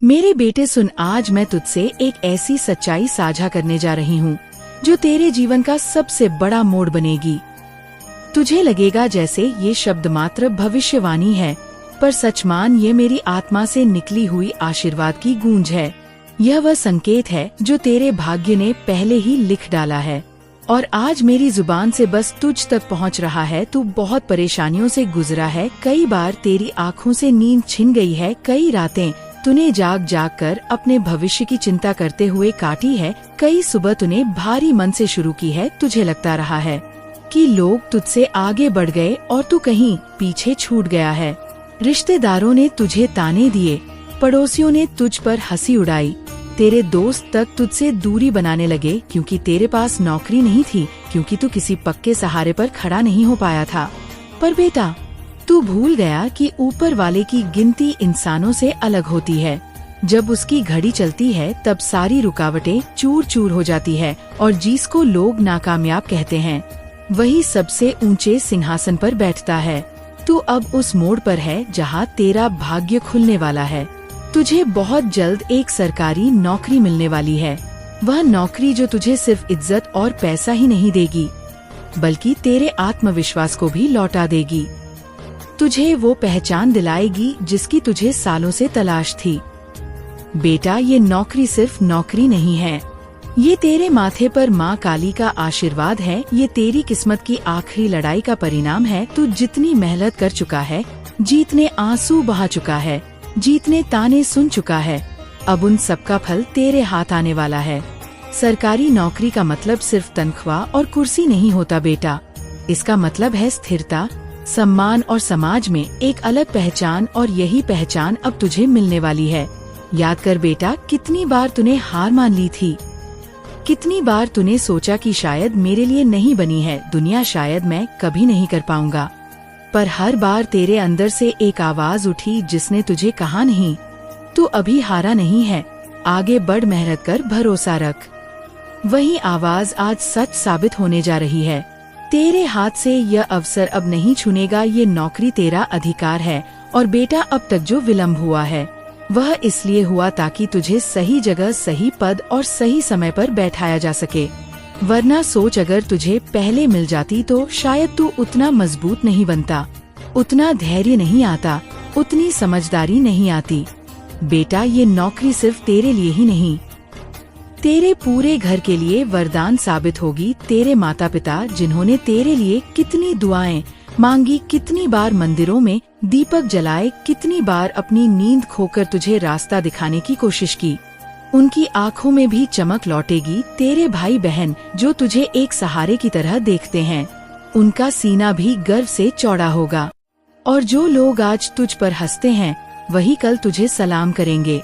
मेरे बेटे सुन, आज मैं तुझसे एक ऐसी सच्चाई साझा करने जा रही हूँ जो तेरे जीवन का सबसे बड़ा मोड़ बनेगी। तुझे लगेगा जैसे ये शब्द मात्र भविष्यवाणी है, पर सच मान, ये मेरी आत्मा से निकली हुई आशीर्वाद की गूंज है। यह वह संकेत है जो तेरे भाग्य ने पहले ही लिख डाला है और आज मेरी जुबान से बस तुझ तक पहुँच रहा है। तू बहुत परेशानियों से गुजरा है, कई बार तेरी आँखों से नींद छिन गई है, कई रातें तूने जाग जाग कर अपने भविष्य की चिंता करते हुए काटी है, कई सुबह तूने भारी मन से शुरू की है। तुझे लगता रहा है कि लोग तुझसे आगे बढ़ गए और तू कहीं पीछे छूट गया है। रिश्तेदारों ने तुझे ताने दिए, पड़ोसियों ने तुझ पर हंसी उड़ाई, तेरे दोस्त तक तुझसे दूरी बनाने लगे क्योंकि तेरे पास नौकरी नहीं थी, क्योंकि तू किसी पक्के सहारे पर खड़ा नहीं हो पाया था। पर बेटा, तू भूल गया कि ऊपर वाले की गिनती इंसानों से अलग होती है। जब उसकी घड़ी चलती है तब सारी रुकावटें चूर चूर हो जाती है और जिसको लोग नाकामयाब कहते हैं वही सबसे ऊंचे सिंहासन पर बैठता है। तू अब उस मोड़ पर है जहां तेरा भाग्य खुलने वाला है। तुझे बहुत जल्द एक सरकारी नौकरी मिलने वाली है। वह नौकरी जो तुझे सिर्फ इज्जत और पैसा ही नहीं देगी, बल्कि तेरे आत्मविश्वास को भी लौटा देगी। तुझे वो पहचान दिलाएगी जिसकी तुझे सालों से तलाश थी। बेटा, ये नौकरी सिर्फ नौकरी नहीं है, ये तेरे माथे पर माँ काली का आशीर्वाद है। ये तेरी किस्मत की आखिरी लड़ाई का परिणाम है। तू जितनी मेहनत कर चुका है, जीतने आंसू बहा चुका है, जीतने ताने सुन चुका है, अब उन सबका फल तेरे हाथ आने वाला है। सरकारी नौकरी का मतलब सिर्फ तनख्वाह और कुर्सी नहीं होता बेटा, इसका मतलब है स्थिरता, सम्मान और समाज में एक अलग पहचान, और यही पहचान अब तुझे मिलने वाली है। याद कर बेटा, कितनी बार तूने हार मान ली थी, कितनी बार तूने सोचा कि शायद मेरे लिए नहीं बनी है दुनिया, शायद मैं कभी नहीं कर पाऊंगा। पर हर बार तेरे अंदर से एक आवाज उठी जिसने तुझे कहा, नहीं, तू अभी हारा नहीं है, आगे बढ़, मेहनत कर, भरोसा रख। वही आवाज आज सच साबित होने जा रही है। तेरे हाथ से यह अवसर अब नहीं छूनेगा। ये नौकरी तेरा अधिकार है। और बेटा, अब तक जो विलम्ब हुआ है वह इसलिए हुआ ताकि तुझे सही जगह, सही पद और सही समय पर बैठाया जा सके। वरना सोच, अगर तुझे पहले मिल जाती तो शायद तू उतना मजबूत नहीं बनता, उतना धैर्य नहीं आता, उतनी समझदारी नहीं आती। बेटा, ये नौकरी सिर्फ तेरे लिए ही नहीं, तेरे पूरे घर के लिए वरदान साबित होगी। तेरे माता पिता जिन्होंने तेरे लिए कितनी दुआएं मांगी, कितनी बार मंदिरों में दीपक जलाए, कितनी बार अपनी नींद खोकर तुझे रास्ता दिखाने की कोशिश की, उनकी आँखों में भी चमक लौटेगी। तेरे भाई बहन जो तुझे एक सहारे की तरह देखते हैं, उनका सीना भी गर्व से चौड़ा होगा। और जो लोग आज तुझ पर हंसते हैं वही कल तुझे सलाम करेंगे।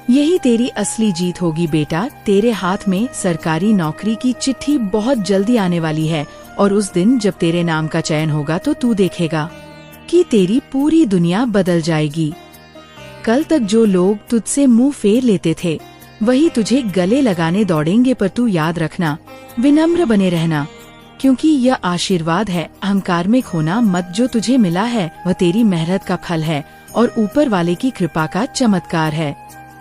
यही तेरी असली जीत होगी बेटा। तेरे हाथ में सरकारी नौकरी की चिट्ठी बहुत जल्दी आने वाली है और उस दिन जब तेरे नाम का चयन होगा तो तू देखेगा कि तेरी पूरी दुनिया बदल जाएगी। कल तक जो लोग तुझसे मुंह फेर लेते थे वही तुझे गले लगाने दौड़ेंगे, पर तू याद रखना, विनम्र बने रहना, क्योंकि यह आशीर्वाद है। अहंकार में खोना मत, जो तुझे मिला है वह तेरी मेहनत का फल है और ऊपर वाले की कृपा का चमत्कार है।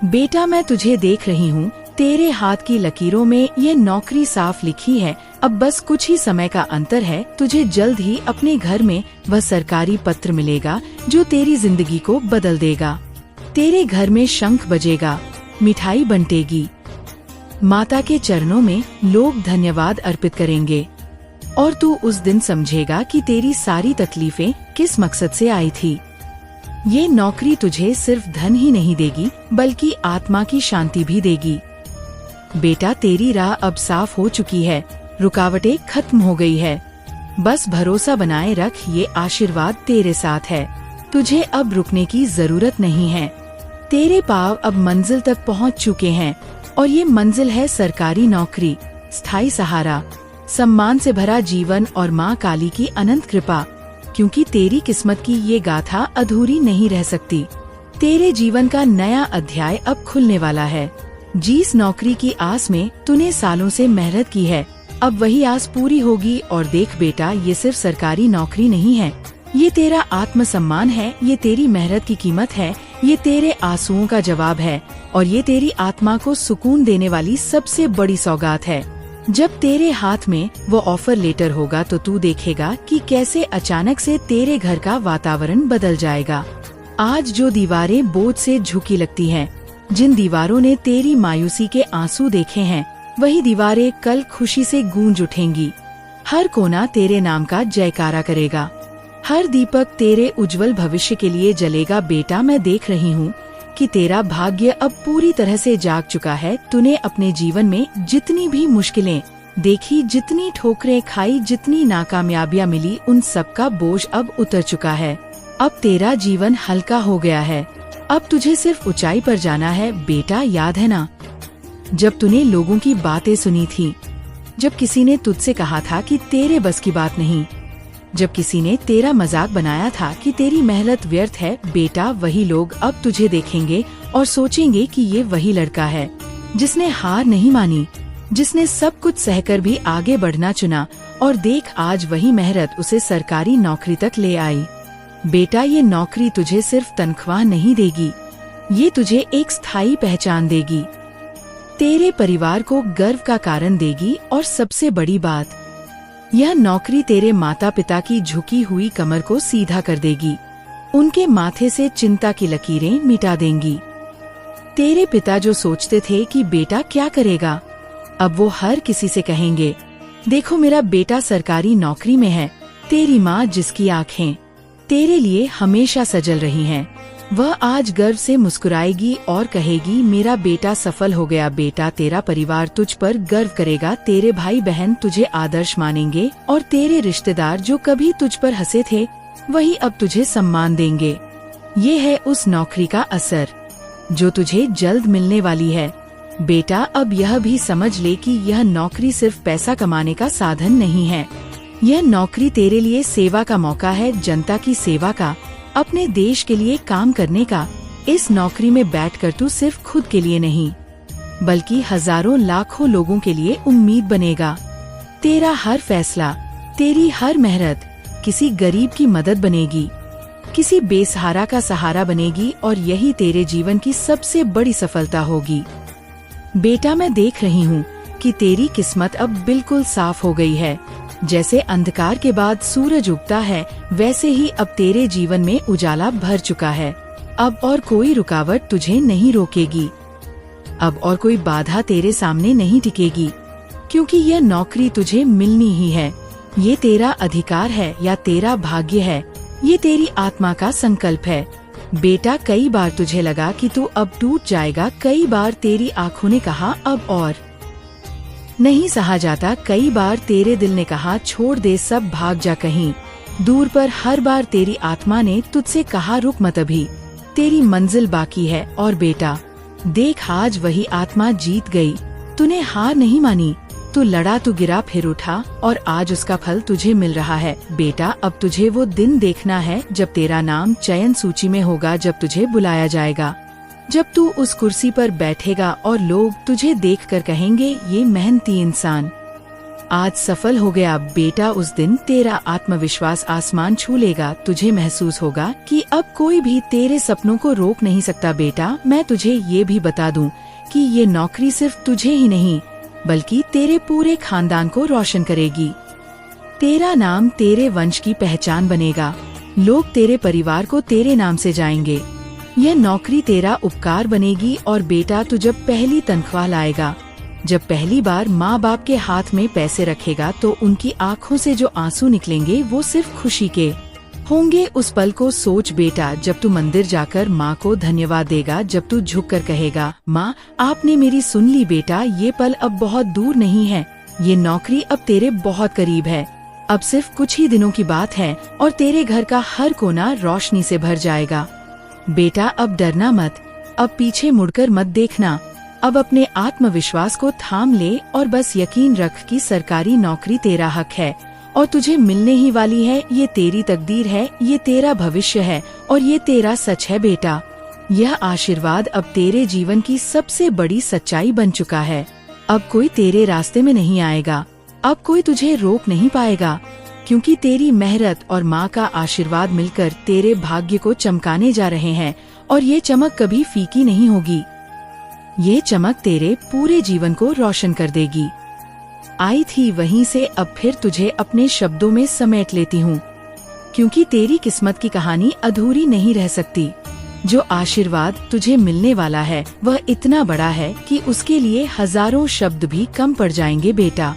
बेटा, मैं तुझे देख रही हूँ, तेरे हाथ की लकीरों में ये नौकरी साफ लिखी है। अब बस कुछ ही समय का अंतर है। तुझे जल्द ही अपने घर में वह सरकारी पत्र मिलेगा जो तेरी जिंदगी को बदल देगा। तेरे घर में शंख बजेगा, मिठाई बंटेगी, माता के चरणों में लोग धन्यवाद अर्पित करेंगे और तू उस दिन समझेगा कि तेरी सारी तकलीफें किस मकसद से आई थी। ये नौकरी तुझे सिर्फ धन ही नहीं देगी, बल्कि आत्मा की शांति भी देगी। बेटा, तेरी राह अब साफ हो चुकी है, रुकावटें खत्म हो गई है। बस भरोसा बनाए रख, ये आशीर्वाद तेरे साथ है। तुझे अब रुकने की जरूरत नहीं है। तेरे पाँव अब मंजिल तक पहुंच चुके हैं और ये मंजिल है सरकारी नौकरी, स्थायी सहारा, सम्मान से भरा जीवन और माँ काली की अनंत कृपा। क्योंकि तेरी किस्मत की ये गाथा अधूरी नहीं रह सकती। तेरे जीवन का नया अध्याय अब खुलने वाला है। जिस नौकरी की आस में तूने सालों से मेहनत की है, अब वही आस पूरी होगी। और देख बेटा, ये सिर्फ सरकारी नौकरी नहीं है, ये तेरा आत्मसम्मान है, ये तेरी मेहनत की कीमत है, ये तेरे आंसुओं का जवाब है और ये तेरी आत्मा को सुकून देने वाली सबसे बड़ी सौगात है। जब तेरे हाथ में वो ऑफर लेटर होगा तो तू देखेगा कि कैसे अचानक से तेरे घर का वातावरण बदल जाएगा। आज जो दीवारें बोझ से झुकी लगती हैं, जिन दीवारों ने तेरी मायूसी के आंसू देखे हैं, वही दीवारें कल खुशी से गूंज उठेंगी। हर कोना तेरे नाम का जयकारा करेगा, हर दीपक तेरे उज्जवल भविष्य के लिए जलेगा। बेटा, मैं देख रही हूँ कि तेरा भाग्य अब पूरी तरह से जाग चुका है। तूने अपने जीवन में जितनी भी मुश्किलें देखी, जितनी ठोकरें खाई, जितनी नाकामयाबियां मिली, उन सब का बोझ अब उतर चुका है। अब तेरा जीवन हल्का हो गया है। अब तुझे सिर्फ ऊंचाई पर जाना है। बेटा, याद है ना, जब तूने लोगों की बातें सुनी थी, जब किसी ने तुझसे कहा था कि तेरे बस की बात नहीं, जब किसी ने तेरा मजाक बनाया था कि तेरी मेहनत व्यर्थ है, बेटा, वही लोग अब तुझे देखेंगे और सोचेंगे कि ये वही लड़का है जिसने हार नहीं मानी, जिसने सब कुछ सहकर भी आगे बढ़ना चुना। और देख, आज वही मेहनत उसे सरकारी नौकरी तक ले आई। बेटा, ये नौकरी तुझे सिर्फ तनख्वाह नहीं देगी, ये तुझे एक स्थायी पहचान देगी, तेरे परिवार को गर्व का कारण देगी। और सबसे बड़ी बात, यह नौकरी तेरे माता पिता की झुकी हुई कमर को सीधा कर देगी, उनके माथे से चिंता की लकीरें मिटा देंगी। तेरे पिता जो सोचते थे कि बेटा क्या करेगा, अब वो हर किसी से कहेंगे, देखो मेरा बेटा सरकारी नौकरी में है। तेरी माँ जिसकी आँखें तेरे लिए हमेशा सजल रही हैं, वह आज गर्व से मुस्कुराएगी और कहेगी, मेरा बेटा सफल हो गया। बेटा, तेरा परिवार तुझ पर गर्व करेगा, तेरे भाई बहन तुझे आदर्श मानेंगे और तेरे रिश्तेदार जो कभी तुझ पर हंसे थे, वही अब तुझे सम्मान देंगे। ये है उस नौकरी का असर जो तुझे जल्द मिलने वाली है। बेटा, अब यह भी समझ ले कि यह नौकरी सिर्फ पैसा कमाने का साधन नहीं है। यह नौकरी तेरे लिए सेवा का मौका है, जनता की सेवा का, अपने देश के लिए काम करने का। इस नौकरी में बैठकर तू सिर्फ खुद के लिए नहीं, बल्कि हजारों लाखों लोगों के लिए उम्मीद बनेगा। तेरा हर फैसला, तेरी हर मेहनत किसी गरीब की मदद बनेगी, किसी बेसहारा का सहारा बनेगी और यही तेरे जीवन की सबसे बड़ी सफलता होगी। बेटा, मैं देख रही हूँ कि तेरी किस्मत अब बिल्कुल साफ हो गई है। जैसे अंधकार के बाद सूरज उगता है, वैसे ही अब तेरे जीवन में उजाला भर चुका है। अब और कोई रुकावट तुझे नहीं रोकेगी, अब और कोई बाधा तेरे सामने नहीं टिकेगी, क्योंकि यह नौकरी तुझे मिलनी ही है। ये तेरा अधिकार है या तेरा भाग्य है, ये तेरी आत्मा का संकल्प है। बेटा, कई बार तुझे लगा कि तू अब टूट जाएगा, कई बार तेरी आँखों ने कहा अब और नहीं सहा जाता, कई बार तेरे दिल ने कहा छोड़ दे सब, भाग जा कहीं दूर। पर हर बार तेरी आत्मा ने तुझसे कहा रुक मत, अभी तेरी मंजिल बाकी है। और बेटा देख, आज वही आत्मा जीत गई। तूने हार नहीं मानी, तू लड़ा, तू गिरा, फिर उठा और आज उसका फल तुझे मिल रहा है। बेटा, अब तुझे वो दिन देखना है जब तेरा नाम चयन सूची में होगा, जब तुझे बुलाया जाएगा, जब तू उस कुर्सी पर बैठेगा और लोग तुझे देखकर कहेंगे ये मेहनती इंसान आज सफल हो गया। बेटा, उस दिन तेरा आत्मविश्वास आसमान छू लेगा, तुझे महसूस होगा कि अब कोई भी तेरे सपनों को रोक नहीं सकता। बेटा, मैं तुझे ये भी बता दूं कि ये नौकरी सिर्फ तुझे ही नहीं बल्कि तेरे पूरे खानदान को रोशन करेगी। तेरा नाम तेरे वंश की पहचान बनेगा, लोग तेरे परिवार को तेरे नाम से जाएंगे। यह नौकरी तेरा उपकार बनेगी। और बेटा, तू जब पहली तनख्वाह लाएगा, जब पहली बार माँ बाप के हाथ में पैसे रखेगा, तो उनकी आँखों से जो आंसू निकलेंगे वो सिर्फ खुशी के होंगे। उस पल को सोच बेटा, जब तू मंदिर जाकर माँ को धन्यवाद देगा, जब तू झुककर कहेगा माँ आपने मेरी सुन ली। बेटा, ये पल अब बहुत दूर नहीं है, ये नौकरी अब तेरे बहुत करीब है। अब सिर्फ कुछ ही दिनों की बात है और तेरे घर का हर कोना रोशनी से भर जाएगा। बेटा, अब डरना मत, अब पीछे मुड़कर मत देखना, अब अपने आत्मविश्वास को थाम ले और बस यकीन रख कि सरकारी नौकरी तेरा हक है और तुझे मिलने ही वाली है। ये तेरी तकदीर है, ये तेरा भविष्य है और ये तेरा सच है। बेटा, यह आशीर्वाद अब तेरे जीवन की सबसे बड़ी सच्चाई बन चुका है। अब कोई तेरे रास्ते में नहीं आएगा, अब कोई तुझे रोक नहीं पाएगा, क्योंकि तेरी मेहनत और माँ का आशीर्वाद मिलकर तेरे भाग्य को चमकाने जा रहे हैं और ये चमक कभी फीकी नहीं होगी। ये चमक तेरे पूरे जीवन को रोशन कर देगी। आई थी वहीं से अब फिर तुझे अपने शब्दों में समेट लेती हूँ, क्योंकि तेरी किस्मत की कहानी अधूरी नहीं रह सकती। जो आशीर्वाद तुझे मिलने वाला है वह इतना बड़ा है कि उसके लिए हजारों शब्द भी कम पड़ जाएंगे बेटा।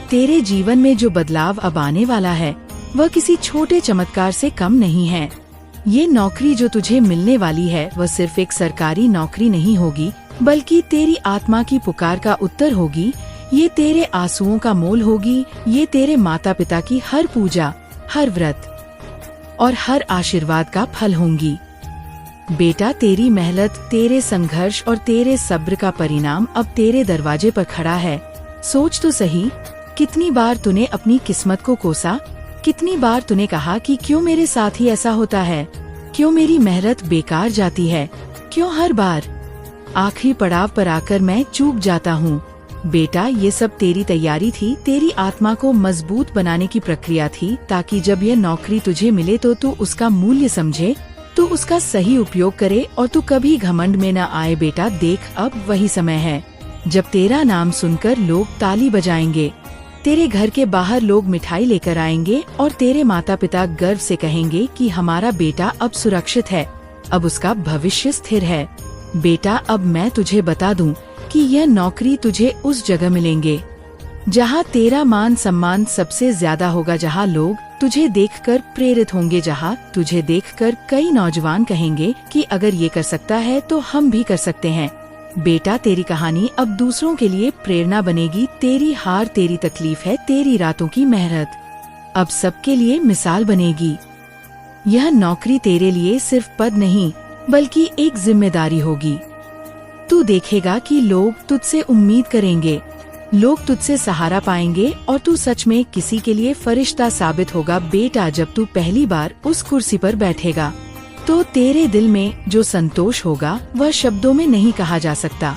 तेरे जीवन में जो बदलाव अब आने वाला है वह किसी छोटे चमत्कार से कम नहीं है। ये नौकरी जो तुझे मिलने वाली है वह सिर्फ एक सरकारी नौकरी नहीं होगी, बल्कि तेरी आत्मा की पुकार का उत्तर होगी। ये तेरे आंसुओं का मोल होगी। ये तेरे माता पिता की हर पूजा, हर व्रत और हर आशीर्वाद का फल होंगी। बेटा, तेरी मेहनत, तेरे संघर्ष और तेरे सब्र का परिणाम अब तेरे दरवाजे पर खड़ा है। सोच तो सही, कितनी बार तूने अपनी किस्मत को कोसा, कितनी बार तूने कहा कि क्यों मेरे साथ ही ऐसा होता है, क्यों मेरी मेहनत बेकार जाती है, क्यों हर बार आखिरी पड़ाव पर आकर मैं चूक जाता हूँ। बेटा, ये सब तेरी तैयारी थी, तेरी आत्मा को मजबूत बनाने की प्रक्रिया थी, ताकि जब यह नौकरी तुझे मिले तो तू उसका मूल्य समझे, तू उसका सही उपयोग करे और तू कभी घमंड में न आए। बेटा देख, अब वही समय है जब तेरा नाम सुनकर लोग ताली बजाएंगे, तेरे घर के बाहर लोग मिठाई लेकर आएंगे और तेरे माता पिता गर्व से कहेंगे कि हमारा बेटा अब सुरक्षित है, अब उसका भविष्य स्थिर है। बेटा, अब मैं तुझे बता दूं कि यह नौकरी तुझे उस जगह मिलेंगे जहां तेरा मान सम्मान सबसे ज्यादा होगा, जहां लोग तुझे देखकर प्रेरित होंगे, जहां तुझे देखकर कई नौजवान कहेंगे कि अगर ये कर सकता है तो हम भी कर सकते हैं। बेटा, तेरी कहानी अब दूसरों के लिए प्रेरणा बनेगी। तेरी हार, तेरी तकलीफ है, तेरी रातों की मेहनत अब सबके लिए मिसाल बनेगी। यह नौकरी तेरे लिए सिर्फ पद नहीं बल्कि एक जिम्मेदारी होगी। तू देखेगा कि लोग तुझसे उम्मीद करेंगे, लोग तुझसे सहारा पाएंगे और तू सच में किसी के लिए फरिश्ता साबित होगा। बेटा, जब तू पहली बार उस कुर्सी पर बैठेगा तो तेरे दिल में जो संतोष होगा वह शब्दों में नहीं कहा जा सकता।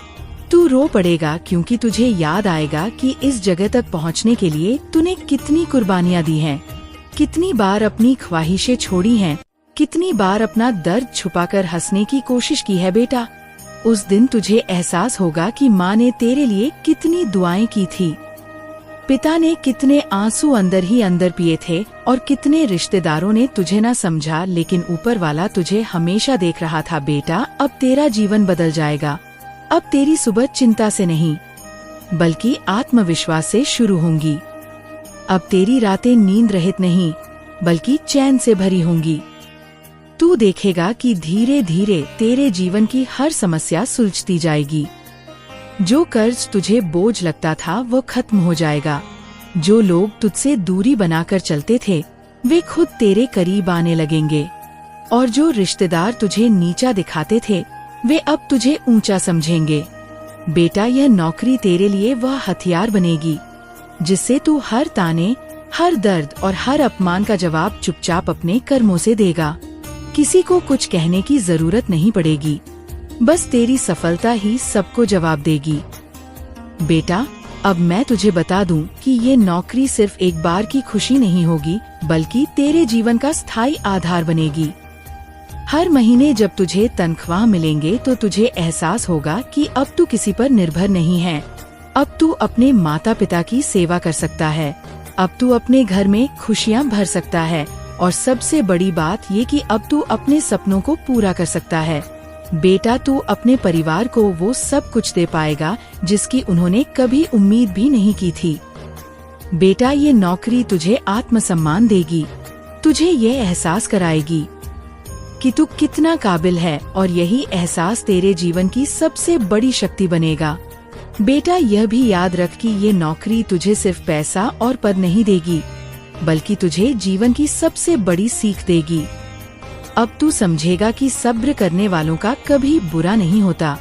तू रो पड़ेगा, क्योंकि तुझे याद आएगा कि इस जगह तक पहुंचने के लिए तूने कितनी कुर्बानियां दी हैं, कितनी बार अपनी ख्वाहिशें छोड़ी हैं, कितनी बार अपना दर्द छुपाकर हंसने की कोशिश की है। बेटा, उस दिन तुझे एहसास होगा कि माँ ने तेरे लिए कितनी दुआएं की थी, पिता ने कितने आंसू अंदर ही अंदर पिए थे और कितने रिश्तेदारों ने तुझे न समझा, लेकिन ऊपर वाला तुझे हमेशा देख रहा था। बेटा, अब तेरा जीवन बदल जाएगा। अब तेरी सुबह चिंता से नहीं बल्कि आत्मविश्वास से शुरू होंगी। अब तेरी रातें नींद रहित नहीं बल्कि चैन से भरी होंगी। तू देखेगा कि धीरे धीरे तेरे जीवन की हर समस्या सुलझती जाएगी। जो कर्ज तुझे बोझ लगता था वो खत्म हो जाएगा। जो लोग तुझसे दूरी बनाकर चलते थे वे खुद तेरे करीब आने लगेंगे, और जो रिश्तेदार तुझे नीचा दिखाते थे वे अब तुझे ऊंचा समझेंगे। बेटा, यह नौकरी तेरे लिए वह हथियार बनेगी जिससे तू हर ताने, हर दर्द और हर अपमान का जवाब चुपचाप अपने कर्मों से देगा। किसी को कुछ कहने की जरूरत नहीं पड़ेगी, बस तेरी सफलता ही सबको जवाब देगी। बेटा, अब मैं तुझे बता दूं कि ये नौकरी सिर्फ एक बार की खुशी नहीं होगी बल्कि तेरे जीवन का स्थायी आधार बनेगी। हर महीने जब तुझे तनख्वाह मिलेंगे तो तुझे एहसास होगा कि अब तू किसी पर निर्भर नहीं है। अब तू अपने माता पिता की सेवा कर सकता है, अब तू अपने घर में खुशियाँ भर सकता है, और सबसे बड़ी बात ये कि अब तू अपने सपनों को पूरा कर सकता है। बेटा, तू अपने परिवार को वो सब कुछ दे पाएगा जिसकी उन्होंने कभी उम्मीद भी नहीं की थी। बेटा, ये नौकरी तुझे आत्मसम्मान देगी, तुझे ये एहसास कराएगी कि तू कितना काबिल है, और यही एहसास तेरे जीवन की सबसे बड़ी शक्ति बनेगा। बेटा, यह भी याद रख कि ये नौकरी तुझे सिर्फ पैसा और पद नहीं देगी बल्कि तुझे जीवन की सबसे बड़ी सीख देगी। अब तू समझेगा कि सब्र करने वालों का कभी बुरा नहीं होता,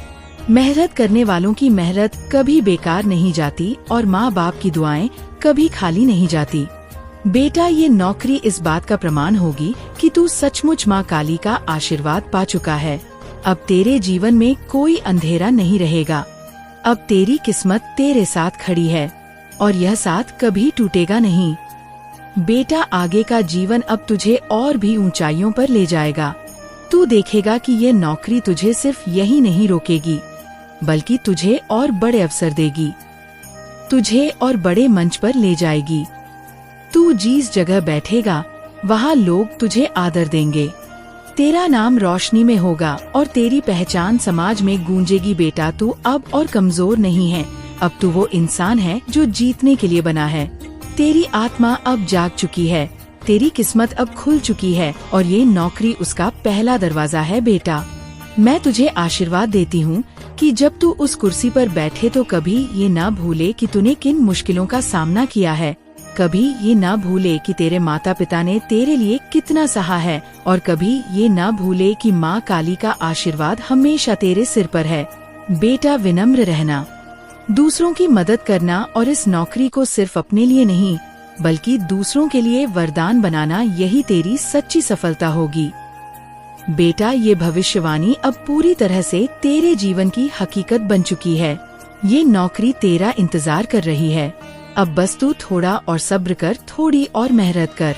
मेहनत करने वालों की मेहनत कभी बेकार नहीं जाती, और माँ बाप की दुआएं कभी खाली नहीं जाती। बेटा, ये नौकरी इस बात का प्रमाण होगी कि तू सचमुच माँ काली का आशीर्वाद पा चुका है। अब तेरे जीवन में कोई अंधेरा नहीं रहेगा। अब तेरी किस्मत तेरे साथ खड़ी है और यह साथ कभी टूटेगा नहीं। बेटा, आगे का जीवन अब तुझे और भी ऊंचाइयों पर ले जाएगा। तू देखेगा कि ये नौकरी तुझे सिर्फ यही नहीं रोकेगी, बल्कि तुझे और बड़े अवसर देगी, तुझे और बड़े मंच पर ले जाएगी। तू जिस जगह बैठेगा वहाँ लोग तुझे आदर देंगे, तेरा नाम रोशनी में होगा और तेरी पहचान समाज में गूंजेगी। बेटा, तू अब और कमजोर नहीं है, अब तू वो इंसान है जो जीतने के लिए बना है। तेरी आत्मा अब जाग चुकी है, तेरी किस्मत अब खुल चुकी है और ये नौकरी उसका पहला दरवाजा है। बेटा, मैं तुझे आशीर्वाद देती हूँ कि जब तू उस कुर्सी पर बैठे तो कभी ये ना भूले कि तूने किन मुश्किलों का सामना किया है, कभी ये ना भूले कि तेरे माता पिता ने तेरे लिए कितना सहा है और कभी ये ना भूले कि माँ काली का आशीर्वाद हमेशा तेरे सिर पर है। बेटा, विनम्र रहना, दूसरों की मदद करना और इस नौकरी को सिर्फ अपने लिए नहीं बल्कि दूसरों के लिए वरदान बनाना, यही तेरी सच्ची सफलता होगी। बेटा, ये भविष्यवाणी अब पूरी तरह से तेरे जीवन की हकीकत बन चुकी है। ये नौकरी तेरा इंतजार कर रही है। अब बस तू थोड़ा और सब्र कर, थोड़ी और मेहनत कर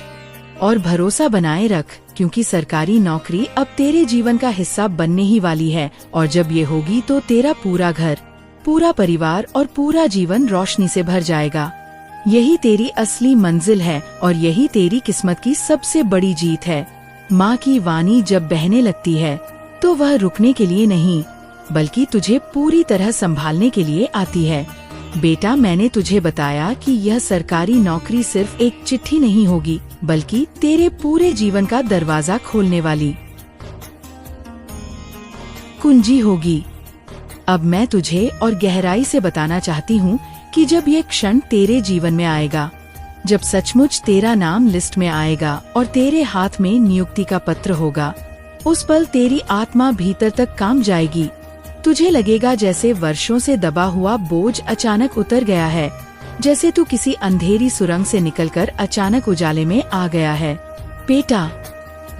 और भरोसा बनाए रख, क्योंकि सरकारी नौकरी अब तेरे जीवन का हिस्सा बनने ही वाली है और जब ये होगी तो तेरा पूरा घर, पूरा परिवार और पूरा जीवन रोशनी से भर जाएगा। यही तेरी असली मंजिल है और यही तेरी किस्मत की सबसे बड़ी जीत है। माँ की वाणी जब बहने लगती है तो वह रुकने के लिए नहीं बल्कि तुझे पूरी तरह संभालने के लिए आती है। बेटा, मैंने तुझे बताया कि यह सरकारी नौकरी सिर्फ एक चिट्ठी नहीं होगी बल्कि तेरे पूरे जीवन का दरवाजा खोलने वाली कुंजी होगी। अब मैं तुझे और गहराई से बताना चाहती हूँ कि जब ये क्षण तेरे जीवन में आएगा, जब सचमुच तेरा नाम लिस्ट में आएगा और तेरे हाथ में नियुक्ति का पत्र होगा, उस पल तेरी आत्मा भीतर तक काम जाएगी। तुझे लगेगा जैसे वर्षों से दबा हुआ बोझ अचानक उतर गया है, जैसे तू किसी अंधेरी सुरंग से निकलकर अचानक उजाले में आ गया है। बेटा,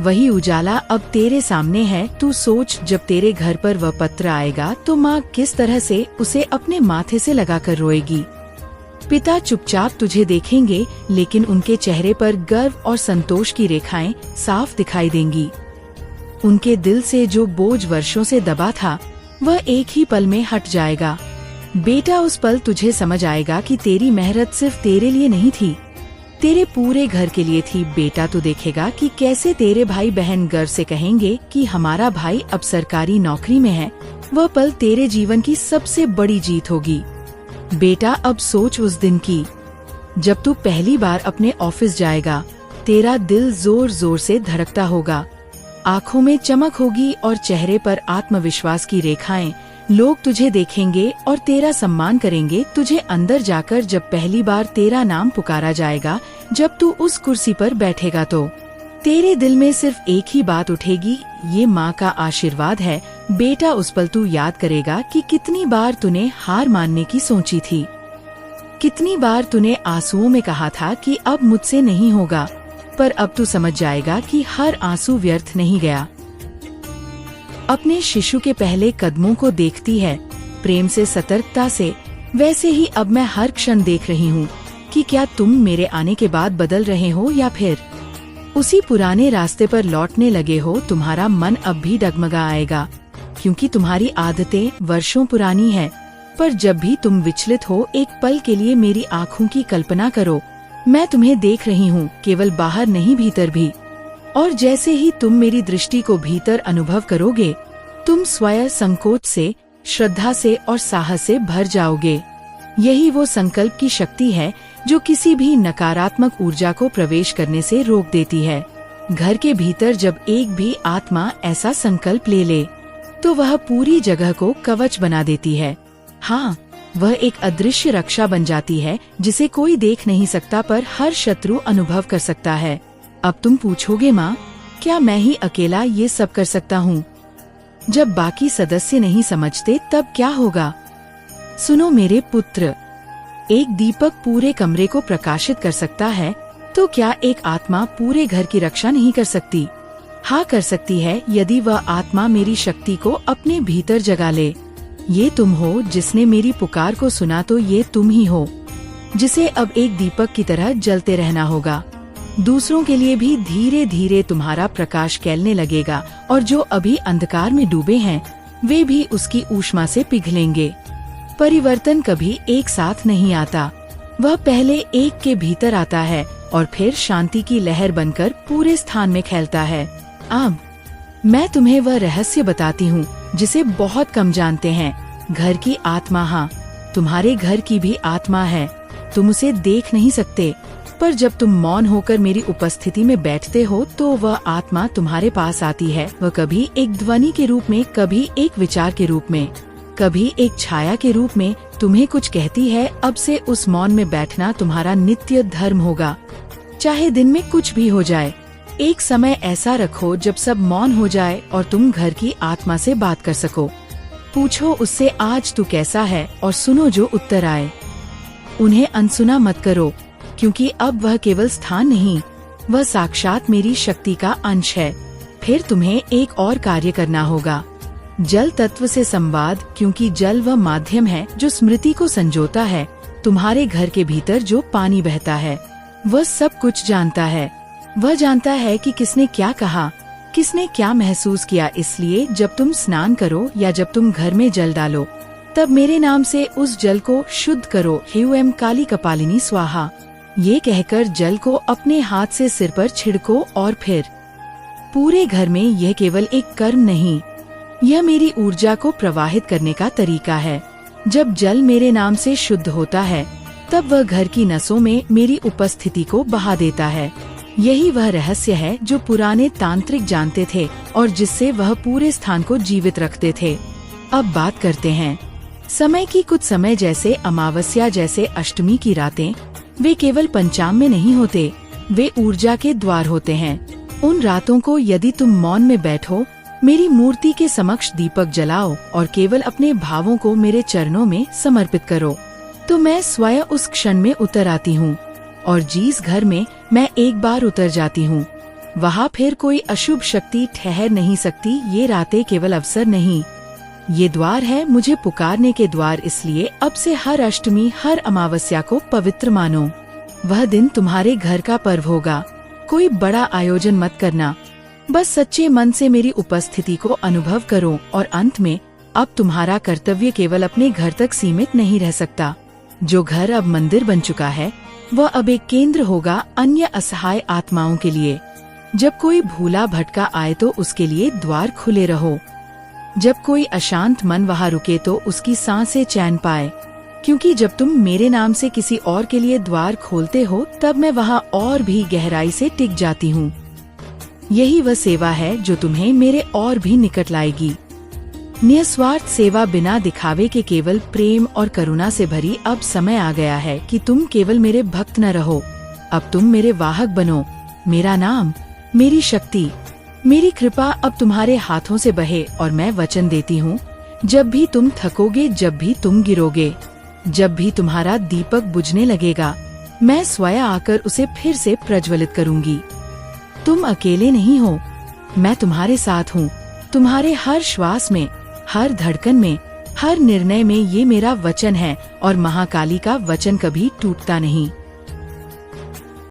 वही उजाला अब तेरे सामने है। तू सोच, जब तेरे घर पर वह पत्र आएगा तो माँ किस तरह से उसे अपने माथे से लगाकर रोएगी। पिता चुपचाप तुझे देखेंगे, लेकिन उनके चेहरे पर गर्व और संतोष की रेखाएं साफ दिखाई देंगी। उनके दिल से जो बोझ वर्षों से दबा था वह एक ही पल में हट जाएगा। बेटा, उस पल तुझे समझ आएगा कि तेरी मेहनत सिर्फ तेरे लिए नहीं थी, तेरे पूरे घर के लिए थी। बेटा, तू देखेगा कि कैसे तेरे भाई बहन गर्व से कहेंगे कि हमारा भाई अब सरकारी नौकरी में है। वह पल तेरे जीवन की सबसे बड़ी जीत होगी। बेटा, अब सोच उस दिन की जब तू पहली बार अपने ऑफिस जाएगा। तेरा दिल जोर जोर से धड़कता होगा, आँखों में चमक होगी और चेहरे पर आत्मविश्वास की रेखाएं। लोग तुझे देखेंगे और तेरा सम्मान करेंगे। तुझे अंदर जाकर जब पहली बार तेरा नाम पुकारा जाएगा, जब तू उस कुर्सी पर बैठेगा तो तेरे दिल में सिर्फ एक ही बात उठेगी, ये माँ का आशीर्वाद है। बेटा, उस पल तू याद करेगा कि कितनी बार तूने हार मानने की सोची थी, कितनी बार तूने आंसुओं में कहा था कि अब मुझसे नहीं होगा, पर अब तू समझ जाएगा कि हर आंसू व्यर्थ नहीं गया। अपने शिशु के पहले कदमों को देखती है प्रेम से, सतर्कता से, वैसे ही अब मैं हर क्षण देख रही हूँ कि क्या तुम मेरे आने के बाद बदल रहे हो या फिर उसी पुराने रास्ते पर लौटने लगे हो। तुम्हारा मन अब भी डगमगा आएगा, क्योंकि तुम्हारी आदतें वर्षों पुरानी है। पर जब भी तुम विचलित हो, एक पल के लिए मेरी आँखों की कल्पना करो। मैं तुम्हें देख रही हूँ, केवल बाहर नहीं भीतर भी। और जैसे ही तुम मेरी दृष्टि को भीतर अनुभव करोगे, तुम स्वयं संकोच से, श्रद्धा से और साहस से भर जाओगे। यही वो संकल्प की शक्ति है जो किसी भी नकारात्मक ऊर्जा को प्रवेश करने से रोक देती है। घर के भीतर जब एक भी आत्मा ऐसा संकल्प ले ले, तो वह पूरी जगह को कवच बना देती है। हाँ, वह एक अदृश्य रक्षा बन जाती है जिसे कोई देख नहीं सकता, पर हर शत्रु अनुभव कर सकता है। अब तुम पूछोगे, माँ, क्या मैं ही अकेला ये सब कर सकता हूँ? जब बाकी सदस्य नहीं समझते तब क्या होगा? सुनो मेरे पुत्र, एक दीपक पूरे कमरे को प्रकाशित कर सकता है, तो क्या एक आत्मा पूरे घर की रक्षा नहीं कर सकती? हाँ, कर सकती है, यदि वह आत्मा मेरी शक्ति को अपने भीतर जगा ले। ये तुम हो जिसने मेरी पुकार को सुना, तो ये तुम ही हो जिसे अब एक दीपक की तरह जलते रहना होगा। दूसरों के लिए भी धीरे धीरे तुम्हारा प्रकाश फैलने लगेगा और जो अभी अंधकार में डूबे हैं वे भी उसकी ऊष्मा से पिघलेंगे। परिवर्तन कभी एक साथ नहीं आता, वह पहले एक के भीतर आता है और फिर शांति की लहर बनकर पूरे स्थान में फैलता है। अब मैं तुम्हें वह रहस्य बताती हूँ जिसे बहुत कम जानते हैं। घर की आत्मा, हाँ, तुम्हारे घर की भी आत्मा है। तुम उसे देख नहीं सकते, पर जब तुम मौन होकर मेरी उपस्थिति में बैठते हो तो वह आत्मा तुम्हारे पास आती है। वह कभी एक ध्वनि के रूप में, कभी एक विचार के रूप में, कभी एक छाया के रूप में तुम्हें कुछ कहती है। अब से उस मौन में बैठना तुम्हारा नित्य धर्म होगा, चाहे दिन में कुछ भी हो जाए। एक समय ऐसा रखो जब सब मौन हो जाए और तुम घर की आत्मा से बात कर सको। पूछो उससे आज तू कैसा है और सुनो जो उत्तर आए। उन्हें अनसुना मत करो, क्योंकि अब वह केवल स्थान नहीं, वह साक्षात मेरी शक्ति का अंश है। फिर तुम्हें एक और कार्य करना होगा, जल तत्व से संवाद, क्योंकि जल वह माध्यम है जो स्मृति को संजोता है। तुम्हारे घर के भीतर जो पानी बहता है वह सब कुछ जानता है। वह जानता है कि किसने क्या कहा, किसने क्या महसूस किया। इसलिए जब तुम स्नान करो या जब तुम घर में जल डालो, तब मेरे नाम से उस जल को शुद्ध करो। ह्यूएम काली कपालिनी स्वाहा, ये कहकर जल को अपने हाथ से सिर पर छिड़को और फिर पूरे घर में। यह केवल एक कर्म नहीं, यह मेरी ऊर्जा को प्रवाहित करने का तरीका है। जब जल मेरे नाम से शुद्ध होता है तब वह घर की नसों में मेरी उपस्थिति को बहा देता है। यही वह रहस्य है जो पुराने तांत्रिक जानते थे और जिससे वह पूरे स्थान को जीवित रखते थे। अब बात करते हैं समय की। कुछ समय जैसे अमावस्या, जैसे अष्टमी की रातें, वे केवल पंचांग में नहीं होते, वे ऊर्जा के द्वार होते हैं। उन रातों को यदि तुम मौन में बैठो, मेरी मूर्ति के समक्ष दीपक जलाओ और केवल अपने भावों को मेरे चरणों में समर्पित करो, तो मैं स्वयं उस क्षण में उतर आती हूँ। और जिस घर में मैं एक बार उतर जाती हूँ, वहाँ फिर कोई अशुभ शक्ति ठहर नहीं सकती। ये रातें केवल अवसर नहीं, ये द्वार है मुझे पुकारने के द्वार। इसलिए अब से हर अष्टमी, हर अमावस्या को पवित्र मानो। वह दिन तुम्हारे घर का पर्व होगा। कोई बड़ा आयोजन मत करना, बस सच्चे मन से मेरी उपस्थिति को अनुभव करो। और अंत में अब तुम्हारा कर्तव्य केवल अपने घर तक सीमित नहीं रह सकता। जो घर अब मंदिर बन चुका है वह अब एक केंद्र होगा अन्य असहाय आत्माओं के लिए। जब कोई भूला भटका आए तो उसके लिए द्वार खुले रहो। जब कोई अशांत मन वहाँ रुके तो उसकी सांसें चैन पाए, क्योंकि जब तुम मेरे नाम से किसी और के लिए द्वार खोलते हो तब मैं वहाँ और भी गहराई से टिक जाती हूँ। यही वह सेवा है जो तुम्हें मेरे और भी निकट लाएगी। निस्वार्थ सेवा, बिना दिखावे के, केवल प्रेम और करुणा से भरी। अब समय आ गया है कि तुम केवल मेरे भक्त न रहो, अब तुम मेरे वाहक बनो। मेरा नाम, मेरी शक्ति, मेरी कृपा अब तुम्हारे हाथों से बहे। और मैं वचन देती हूँ, जब भी तुम थकोगे, जब भी तुम गिरोगे, जब भी तुम्हारा दीपक बुझने लगेगा, मैं स्वयं आकर उसे फिर से प्रज्वलित करूँगी। तुम अकेले नहीं हो, मैं तुम्हारे साथ हूँ। तुम्हारे हर श्वास में, हर धड़कन में, हर निर्णय में। ये मेरा वचन है और महाकाली का वचन कभी टूटता नहीं।